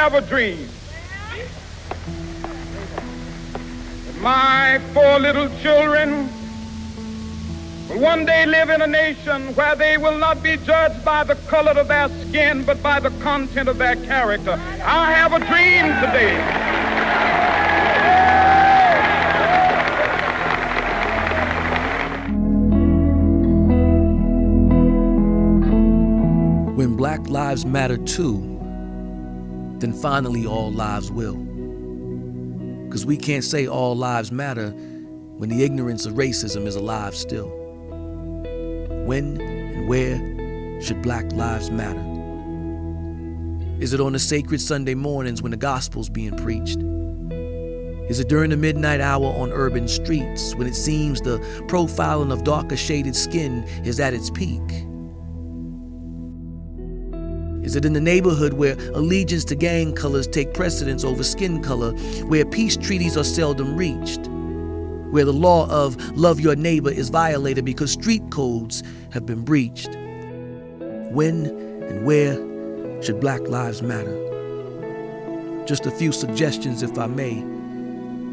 have a dream that my 4 little children will one day live in a nation where they will not be judged by the color of their skin, but by the content of their character. I have a dream today. When Black Lives Matter too, then finally all lives will. Because we can't say all lives matter when the ignorance of racism is alive still. When and where should Black lives matter? Is it on the sacred Sunday mornings when the gospel's being preached? Is it during the midnight hour on urban streets when it seems the profiling of darker shaded skin is at its peak? Is it in the neighborhood where allegiance to gang colors take precedence over skin color, where peace treaties are seldom reached, where the law of love your neighbor is violated because street codes have been breached? When and where should Black lives matter? Just a few suggestions, if I may.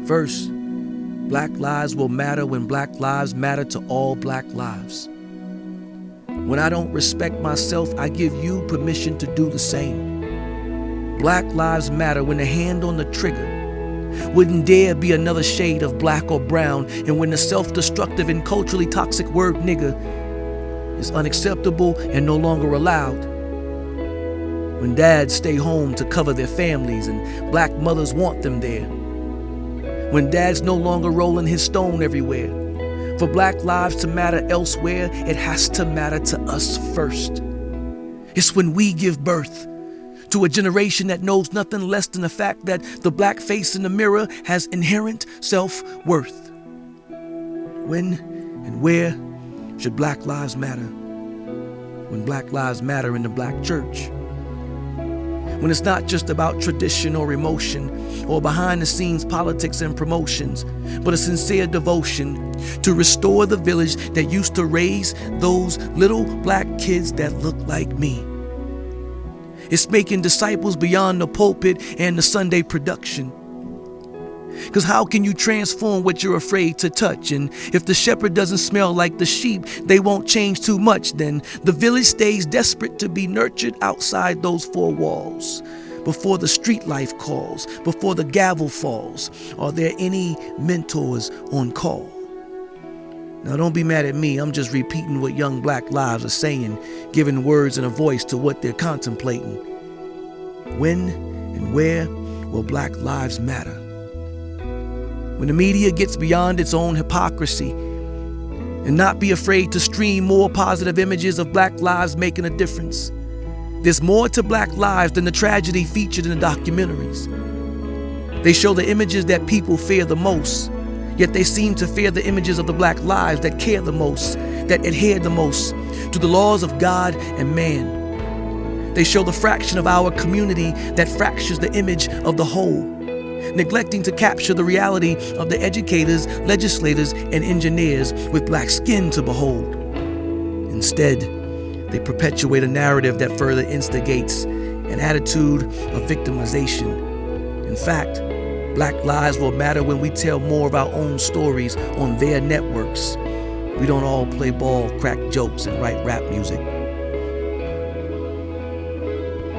First, Black lives will matter when Black lives matter to all Black lives. When I don't respect myself, I give you permission to do the same. Black lives matter when the hand on the trigger wouldn't dare be another shade of black or brown, and when the self-destructive and culturally toxic word nigger is unacceptable and no longer allowed. When dads stay home to cover their families and Black mothers want them there. When dad's no longer rolling his stone everywhere. For Black lives to matter elsewhere, it has to matter to us first. It's when we give birth to a generation that knows nothing less than the fact that the Black face in the mirror has inherent self-worth. When and where should Black lives matter? When Black lives matter in the Black church. When it's not just about tradition or emotion or behind-the-scenes politics and promotions, but a sincere devotion to restore the village that used to raise those little Black kids that look like me. It's making disciples beyond the pulpit and the Sunday production. Because how can you transform what you're afraid to touch? And if the shepherd doesn't smell like the sheep, they won't change too much. Then the village stays desperate to be nurtured outside those 4 walls. Before the street life calls, before the gavel falls, are there any mentors on call? Now don't be mad at me, I'm just repeating what young Black lives are saying, giving words and a voice to what they're contemplating. When and where will Black lives matter? When the media gets beyond its own hypocrisy and not be afraid to stream more positive images of Black lives making a difference. There's more to Black lives than the tragedy featured in the documentaries. They show the images that people fear the most, yet they seem to fear the images of the Black lives that care the most, that adhere the most to the laws of God and man. They show the fraction of our community that fractures the image of the whole, neglecting to capture the reality of the educators, legislators, and engineers with Black skin to behold. Instead, they perpetuate a narrative that further instigates an attitude of victimization. In fact, Black lives will matter when we tell more of our own stories on their networks. We don't all play ball, crack jokes, and write rap music.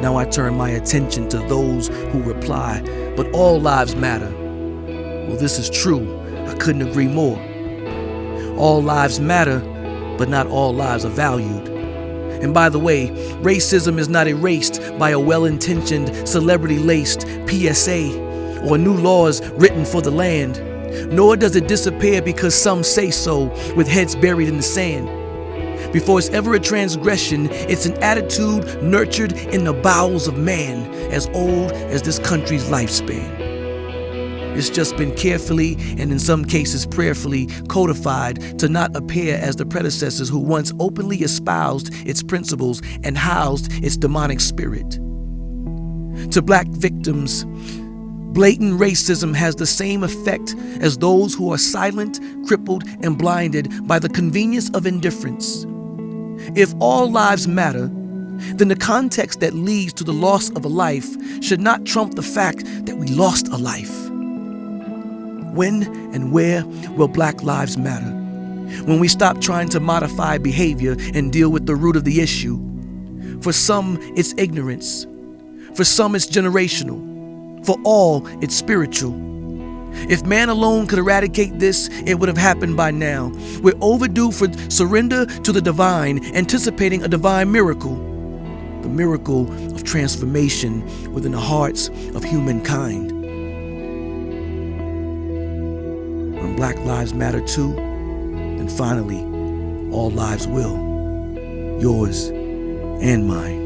Now I turn my attention to those who reply, but all lives matter. Well, this is true. I couldn't agree more. All lives matter, but not all lives are valued. And by the way, racism is not erased by a well-intentioned, celebrity-laced PSA or new laws written for the land. Nor does it disappear because some say so with heads buried in the sand. Before it's ever a transgression, it's an attitude nurtured in the bowels of man as old as this country's lifespan. It's just been carefully, and in some cases prayerfully, codified to not appear as the predecessors who once openly espoused its principles and housed its demonic spirit. To Black victims, blatant racism has the same effect as those who are silent, crippled, and blinded by the convenience of indifference. If all lives matter, then the context that leads to the loss of a life should not trump the fact that we lost a life. When and where will Black Lives Matter? When we stop trying to modify behavior and deal with the root of the issue. For some, it's ignorance. For some, it's generational. For all, it's spiritual. If man alone could eradicate this, it would have happened by now. We're overdue for surrender to the divine, anticipating a divine miracle. The miracle of transformation within the hearts of humankind. When Black lives matter too, then finally, all lives will. Yours and mine.